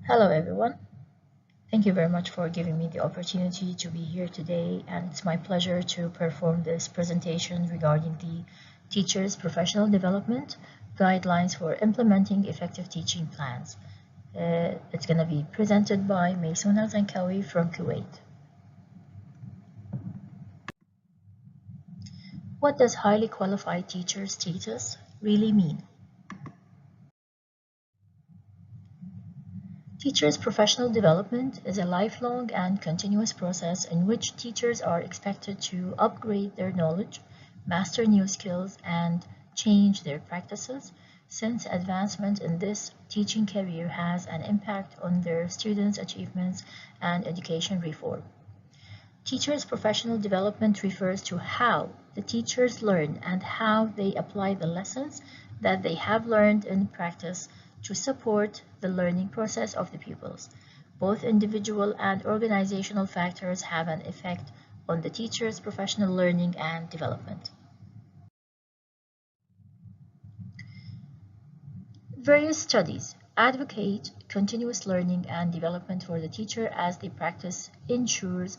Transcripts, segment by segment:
Hello everyone. Thank you very much for giving me the opportunity to be here today, and it's my pleasure to perform this presentation regarding the teacher's professional development guidelines for implementing effective teaching plans. It's going to be presented by Maysuna Zankawi from Kuwait. What does highly qualified teacher status really mean? Teachers' professional development is a lifelong and continuous process in which teachers are expected to upgrade their knowledge, master new skills, and change their practices, since advancement in this teaching career has an impact on their students' achievements and education reform. Teachers' professional development refers to how the teachers learn and how they apply the lessons that they have learned in practice to support the learning process of the pupils. Both individual and organizational factors have an effect on the teacher's professional learning and development. Various studies advocate continuous learning and development for the teacher as the practice ensures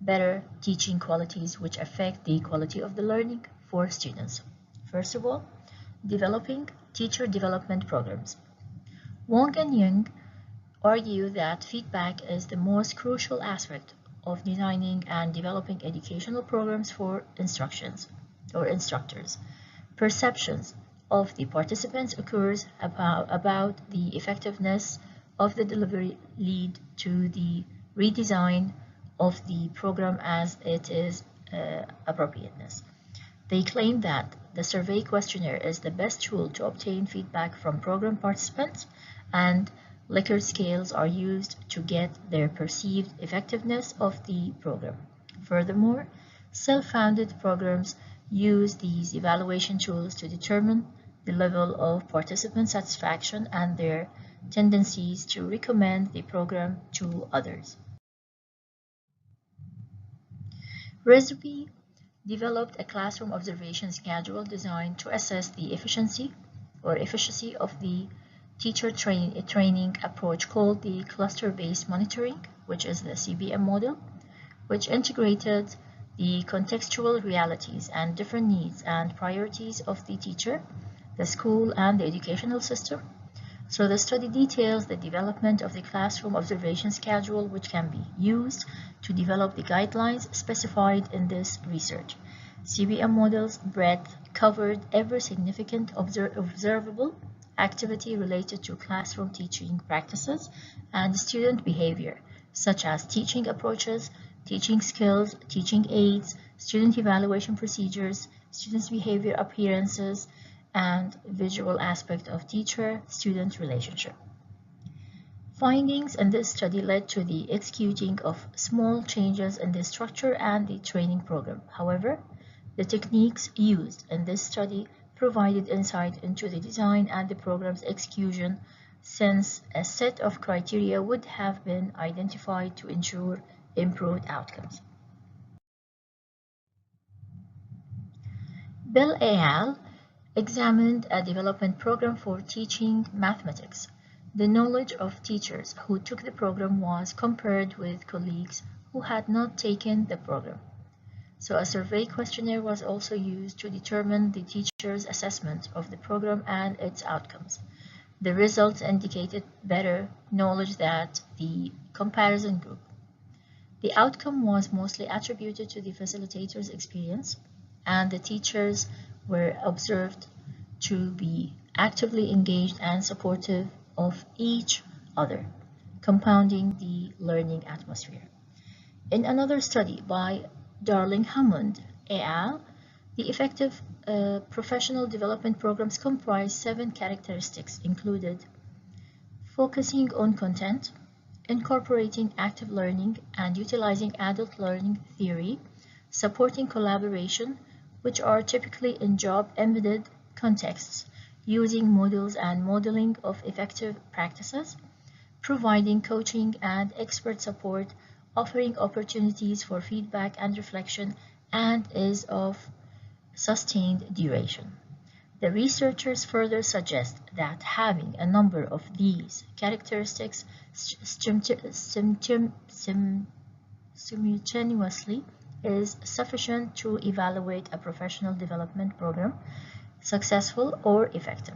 better teaching qualities which affect the quality of the learning for students. First of all, developing teacher development programs. Wong and Young argue that feedback is the most crucial aspect of designing and developing educational programs for instructors. Perceptions of the participants occurs about the effectiveness of the delivery lead to the redesign of the program as it is appropriateness. They claim that the survey questionnaire is the best tool to obtain feedback from program participants, and Likert scales are used to get their perceived effectiveness of the program. Furthermore, self-founded programs use these evaluation tools to determine the level of participant satisfaction and their tendencies to recommend the program to others. RESB developed a classroom observation schedule designed to assess the efficiency of the teacher training approach called the cluster-based monitoring, which is the CBM model, which integrated the contextual realities and different needs and priorities of the teacher, the school, and the educational system. So the study details the development of the classroom observation schedule, which can be used to develop the guidelines specified in this research. CBM model's breadth covered every significant observable activity related to classroom teaching practices and student behavior, such as teaching approaches, teaching skills, teaching aids, student evaluation procedures, students' behavior appearances, and visual aspect of teacher-student relationship. Findings in this study led to the executing of small changes in the structure and the training program. However, the techniques used in this study provided insight into the design and the program's execution, since a set of criteria would have been identified to ensure improved outcomes. Bell et al. Examined a development program for teaching mathematics. The knowledge of teachers who took the program was compared with colleagues who had not taken the program. So a survey questionnaire was also used to determine the teacher's assessment of the program and its outcomes. The results indicated better knowledge than the comparison group. The outcome was mostly attributed to the facilitator's experience, and the teachers were observed to be actively engaged and supportive of each other, compounding the learning atmosphere. In another study by Darling-Hammond et al., the effective professional development programs comprise 7 characteristics, included focusing on content, incorporating active learning and utilizing adult learning theory, supporting collaboration, which are typically in job-embedded contexts, using models and modeling of effective practices, providing coaching and expert support, offering opportunities for feedback and reflection, and is of sustained duration. The researchers further suggest that having a number of these characteristics simultaneously is sufficient to evaluate a professional development program successful or effective.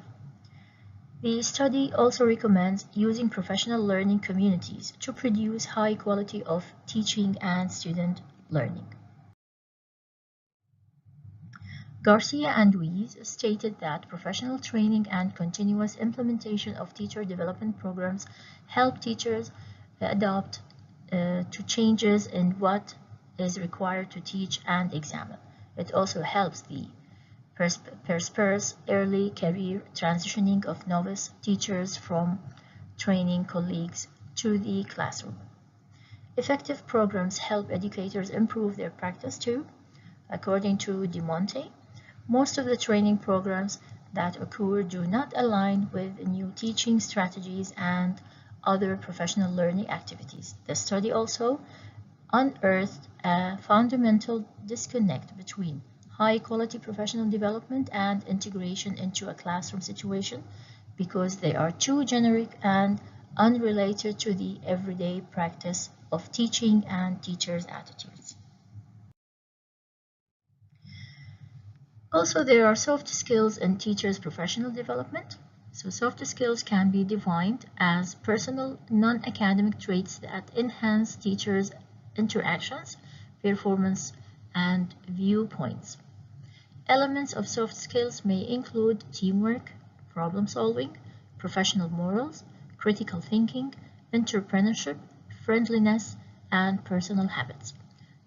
The study also recommends using professional learning communities to produce high quality of teaching and student learning. Garcia and Weiss stated that professional training and continuous implementation of teacher development programs help teachers adapt to changes in what is required to teach and examine. It also helps the Perspires early career transitioning of novice teachers from training colleagues to the classroom. Effective programs help educators improve their practice too. According to DeMonte, most of the training programs that occur do not align with new teaching strategies and other professional learning activities. The study also unearthed a fundamental disconnect between high-quality professional development and integration into a classroom situation because they are too generic and unrelated to the everyday practice of teaching and teachers' attitudes. Also, there are soft skills in teachers' professional development. So soft skills can be defined as personal, non-academic traits that enhance teachers' interactions, performance, and viewpoints. Elements of soft skills may include teamwork, problem solving, professional morals, critical thinking, entrepreneurship, friendliness, and personal habits.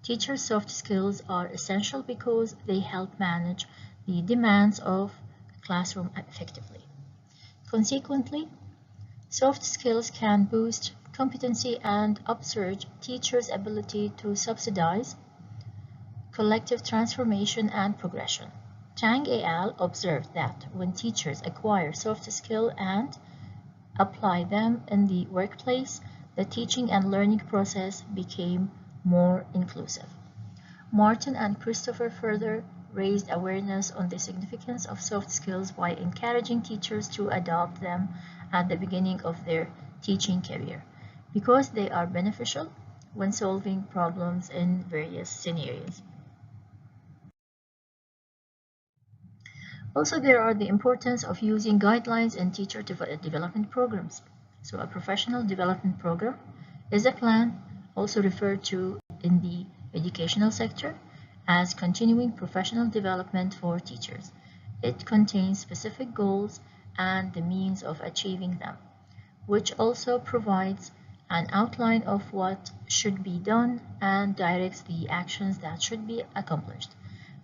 Teachers' soft skills are essential because they help manage the demands of classroom effectively. Consequently, soft skills can boost competency and upsurge teachers' ability to subsidize collective transformation and progression. Chang et al. Observed that when teachers acquire soft skills and apply them in the workplace, the teaching and learning process became more inclusive. Martin and Christopher further raised awareness on the significance of soft skills by encouraging teachers to adopt them at the beginning of their teaching career because they are beneficial when solving problems in various scenarios. Also, there are the importance of using guidelines in teacher development programs. So a professional development program is a plan also referred to in the educational sector as continuing professional development for teachers. It contains specific goals and the means of achieving them, which also provides an outline of what should be done and directs the actions that should be accomplished.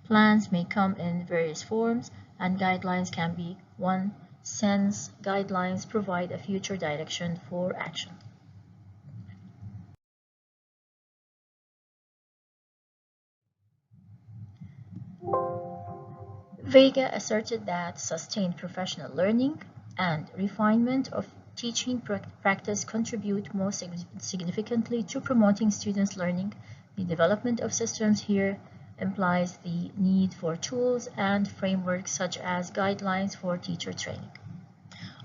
Plans may come in various forms, and guidelines can be one since guidelines provide a future direction for action. Vega asserted that sustained professional learning and refinement of teaching practice contribute most significantly to promoting students' learning. The development of systems here implies the need for tools and frameworks such as guidelines for teacher training.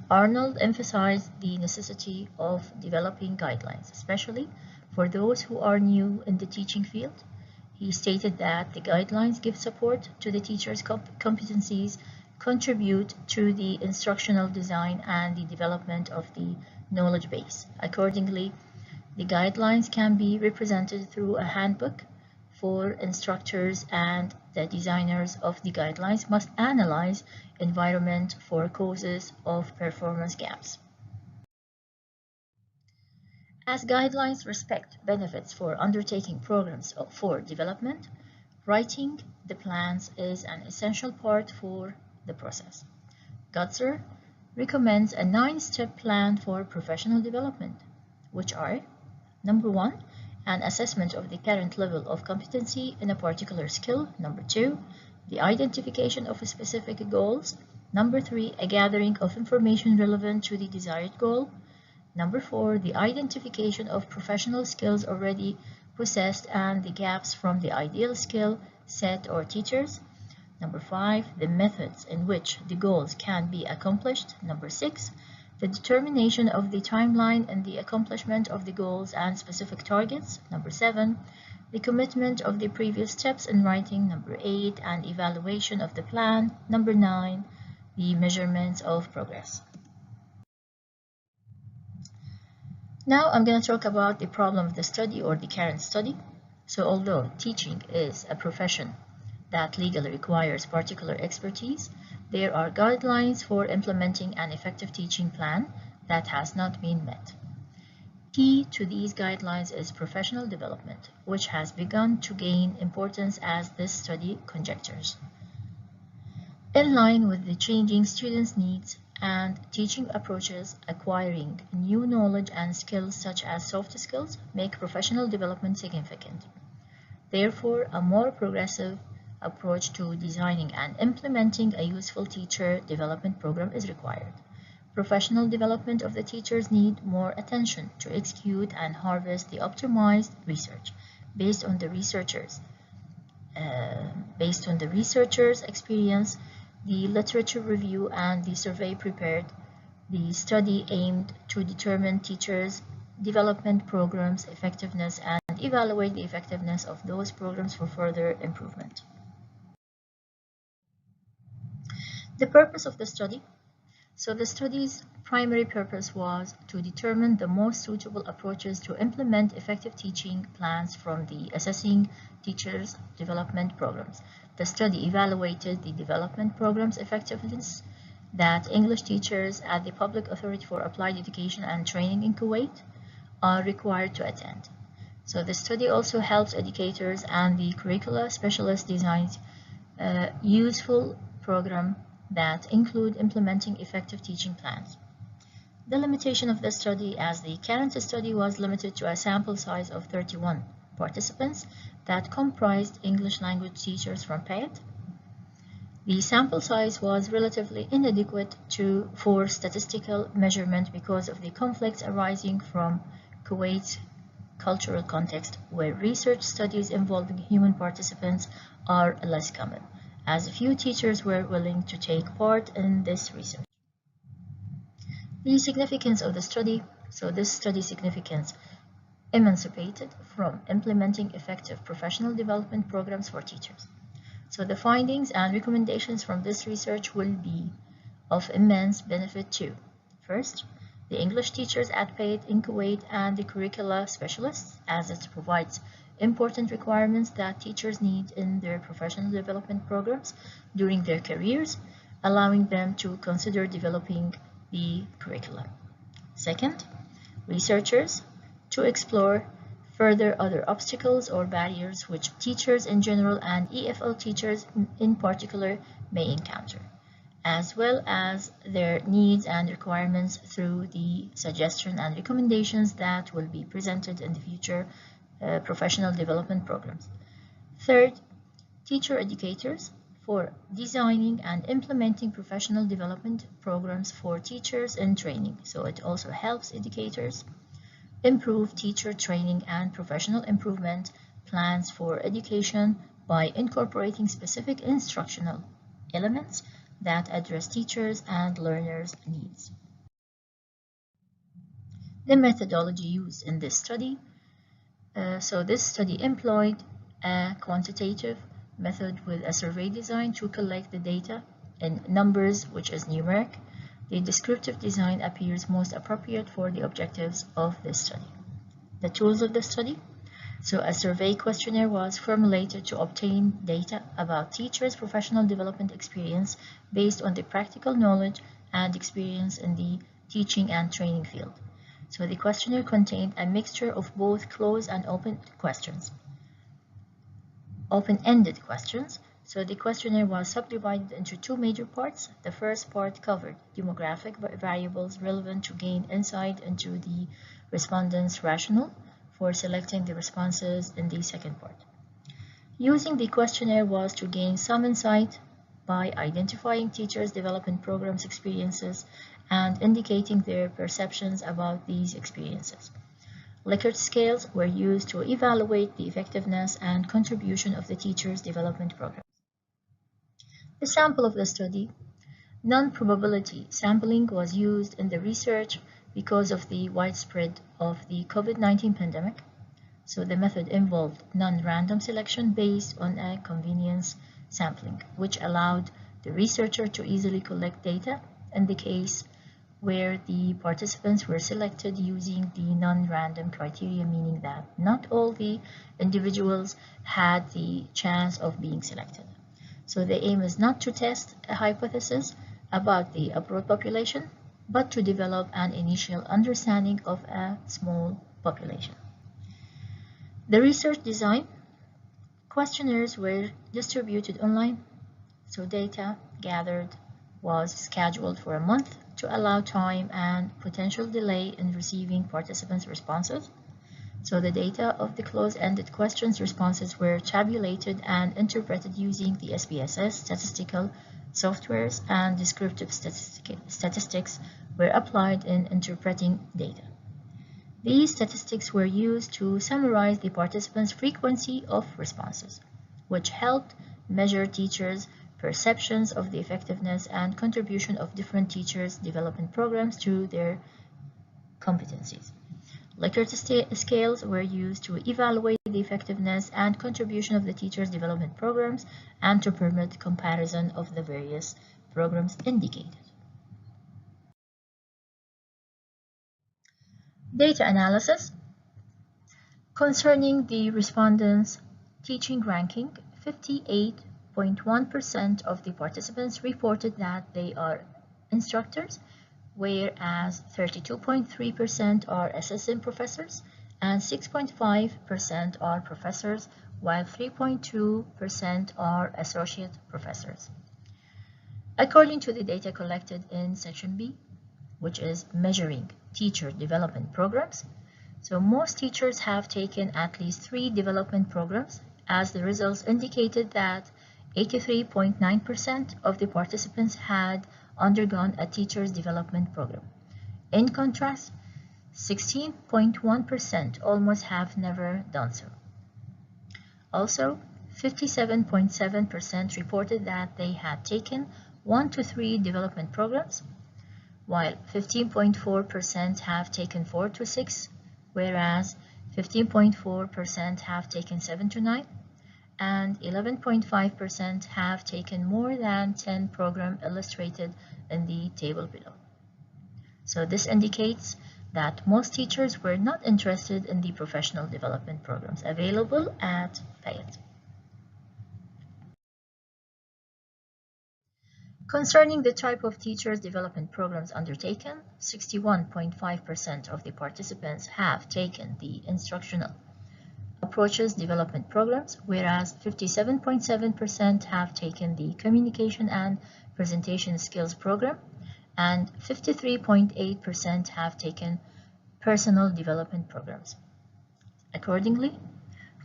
Arnold emphasized the necessity of developing guidelines, especially for those who are new in the teaching field. He stated that the guidelines give support to the teacher's competencies, contribute to the instructional design and the development of the knowledge base. Accordingly, the guidelines can be represented through a handbook for instructors, and the designers of the guidelines must analyze environment for causes of performance gaps. As guidelines respect benefits for undertaking programs for development, writing the plans is an essential part for the process. Gutzer recommends a 9-step plan for professional development, which are: number 1, an assessment of the current level of competency in a particular skill. Number 2, the identification of specific goals. Number 3, a gathering of information relevant to the desired goal. Number 4, the identification of professional skills already possessed and the gaps from the ideal skill set or teachers. Number 5, the methods in which the goals can be accomplished. Number 6, the determination of the timeline and the accomplishment of the goals and specific targets. Number 7, the commitment of the previous steps in writing. Number 8, an evaluation of the plan. Number 9, the measurements of progress. Now I'm going to talk about the problem of the study or the current study. So although teaching is a profession that legally requires particular expertise, there are guidelines for implementing an effective teaching plan that has not been met. Key to these guidelines is professional development, which has begun to gain importance as this study conjectures. In line with the changing students' needs and teaching approaches, acquiring new knowledge and skills such as soft skills make professional development significant. Therefore, a more progressive approach to designing and implementing a useful teacher development program is required. Professional development of the teachers need more attention to execute and harvest the optimized research based on the researchers' experience, the literature review, and the survey prepared. The study aimed to determine teachers' development programs' effectiveness and evaluate the effectiveness of those programs for further improvement. The purpose of the study. So the study's primary purpose was to determine the most suitable approaches to implement effective teaching plans from the assessing teachers' development programs. The study evaluated the development program's effectiveness that English teachers at the Public Authority for Applied Education and Training in Kuwait are required to attend. So the study also helps educators and the curricula specialists design useful programs that include implementing effective teaching plans. The limitation of the study, as the current study was limited to a sample size of 31 participants that comprised English language teachers from PAET. The sample size was relatively inadequate for statistical measurement because of the conflicts arising from Kuwait's cultural context, where research studies involving human participants are less common, as few teachers were willing to take part in this research. The significance of the study. So this study significance emancipated from implementing effective professional development programs for teachers. So the findings and recommendations from this research will be of immense benefit to, first, the English teachers at PAET in Kuwait and the curricula specialists, as it provides important requirements that teachers need in their professional development programs during their careers, allowing them to consider developing the curriculum. Second, researchers to explore further other obstacles or barriers which teachers in general and EFL teachers in particular may encounter, as well as their needs and requirements through the suggestions and recommendations that will be presented in the future professional development programs. Third, teacher educators for designing and implementing professional development programs for teachers in training. So it also helps educators improve teacher training and professional improvement plans for education by incorporating specific instructional elements that address teachers' and learners' needs. The methodology used in this study. So this study employed a quantitative method with a survey design to collect the data in numbers, which is numeric. The descriptive design appears most appropriate for the objectives of this study. The tools of the study. So a survey questionnaire was formulated to obtain data about teachers' professional development experience based on the practical knowledge and experience in the teaching and training field. So the questionnaire contained a mixture of both closed and open-ended questions. So the questionnaire was subdivided into two major parts. The first part covered demographic variables relevant to gain insight into the respondents' rationale for selecting the responses in the second part. Using the questionnaire was to gain some insight by identifying teachers' development programs experiences and indicating their perceptions about these experiences. Likert scales were used to evaluate the effectiveness and contribution of the teachers' development program. The sample of the study. Non-probability sampling was used in the research because of the widespread of the COVID-19 pandemic. So the method involved non-random selection based on a convenience sampling, which allowed the researcher to easily collect data in the case where the participants were selected using the non-random criteria, meaning that not all the individuals had the chance of being selected. So the aim is not to test a hypothesis about the abroad population, but to develop an initial understanding of a small population. The research design. Questionnaires were distributed online, so data gathered was scheduled for a month to allow time and potential delay in receiving participants' responses. So the data of the closed-ended questions responses were tabulated and interpreted using the SPSS statistical softwares, and descriptive statistics were applied in interpreting data. These statistics were used to summarize the participants' frequency of responses, which helped measure teachers' perceptions of the effectiveness and contribution of different teachers' development programs to their competencies. Likert scales were used to evaluate the effectiveness and contribution of the teachers' development programs and to permit comparison of the various programs indicated. Data analysis. Concerning the respondents' teaching ranking, 58.1% of the participants reported that they are instructors, whereas 32.3% are assistant professors and 6.5% are professors, while 3.2% are associate professors. According to the data collected in Section B, which is measuring teacher development programs, so most teachers have taken at least 3 development programs, as the results indicated that 83.9% of the participants had undergone a teacher's development program. In contrast, 16.1% almost have never done so. Also, 57.7% reported that they had taken 1 to 3 development programs, while 15.4% have taken 4 to 6, whereas 15.4% have taken 7 to 9, and 11.5% have taken more than 10 programs illustrated in the table below. So this indicates that most teachers were not interested in the professional development programs available at Payet. Concerning the type of teachers development programs undertaken, 61.5% of the participants have taken the instructional approaches development programs, whereas 57.7% have taken the communication and presentation skills program, and 53.8% have taken personal development programs. Accordingly,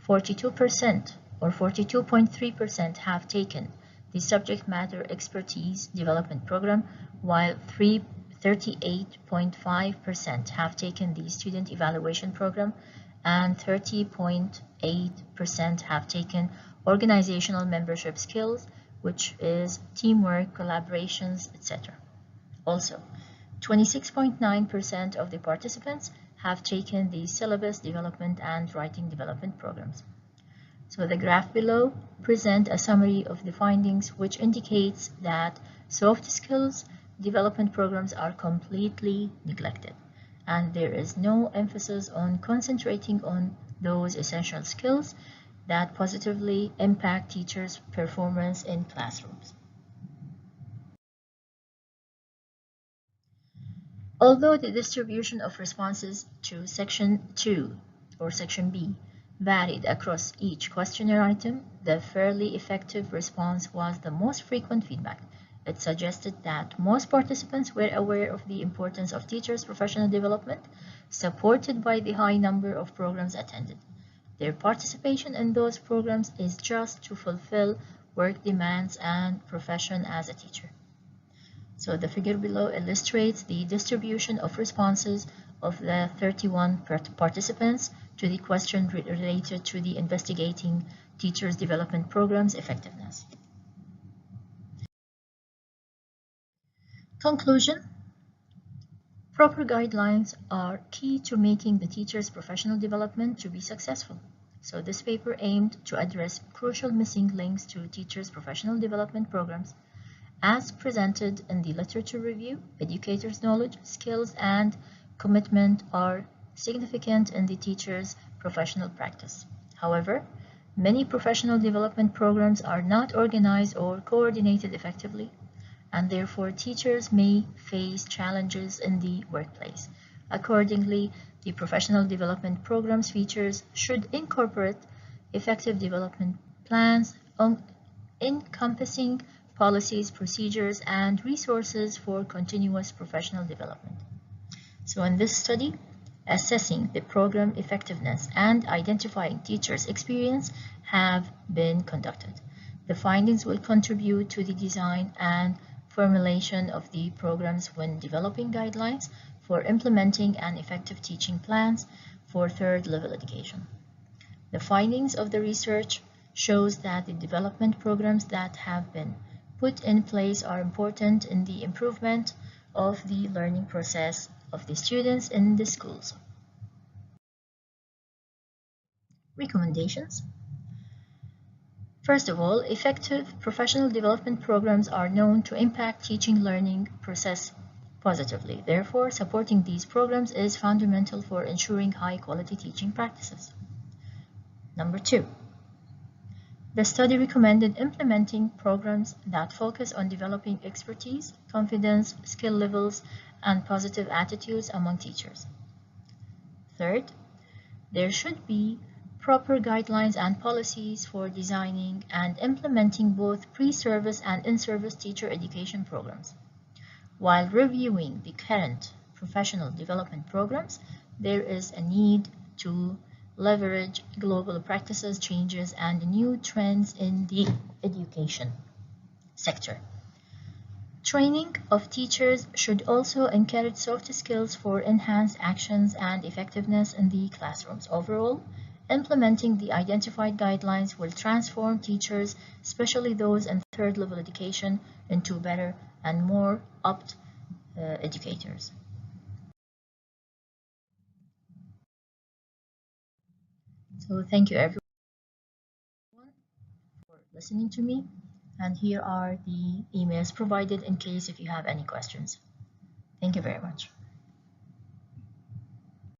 42% or 42.3% have taken the subject matter expertise development program, while 38.5% have taken the student evaluation program, and 30.8% have taken organizational membership skills, which is teamwork, collaborations, etc. Also, 26.9% of the participants have taken the syllabus development and writing development programs. So the graph below presents a summary of the findings, which indicates that soft skills development programs are completely neglected, and there is no emphasis on concentrating on those essential skills that positively impact teachers' performance in classrooms. Although the distribution of responses to Section 2 or Section B varied across each questionnaire item, the fairly effective response was the most frequent feedback. It suggested that most participants were aware of the importance of teachers' professional development, supported by the high number of programs attended. Their participation in those programs is just to fulfill work demands and profession as a teacher. So the figure below illustrates the distribution of responses of the 31 participants to the question related to the investigating teachers' development programs effectiveness. Conclusion: proper guidelines are key to making the teacher's professional development to be successful. So this paper aimed to address crucial missing links to teachers' professional development programs. As presented in the literature review, educators' knowledge, skills, and commitment are significant in the teacher's professional practice. However, many professional development programs are not organized or coordinated effectively, and therefore teachers may face challenges in the workplace. Accordingly, the professional development program's features should incorporate effective development plans encompassing policies, procedures, and resources for continuous professional development. So in this study, assessing the program effectiveness and identifying teachers' experience have been conducted. The findings will contribute to the design and formulation of the programs when developing guidelines for implementing an effective teaching plans for third-level education. The findings of the research shows that the development programs that have been put in place are important in the improvement of the learning process of the students in the schools. Recommendations. First of all, effective professional development programs are known to impact teaching learning process positively. Therefore, supporting these programs is fundamental for ensuring high-quality teaching practices. Number 2, the study recommended implementing programs that focus on developing expertise, confidence, skill levels, and positive attitudes among teachers. Third, there should be proper guidelines and policies for designing and implementing both pre-service and in-service teacher education programs. While reviewing the current professional development programs, there is a need to leverage global practices, changes, and new trends in the education sector. Training of teachers should also encourage soft skills for enhanced actions and effectiveness in the classrooms. Overall, implementing the identified guidelines will transform teachers, especially those in third-level education, into better and more apt educators. So thank you everyone for listening to me, and here are the emails provided in case if you have any questions. Thank you very much.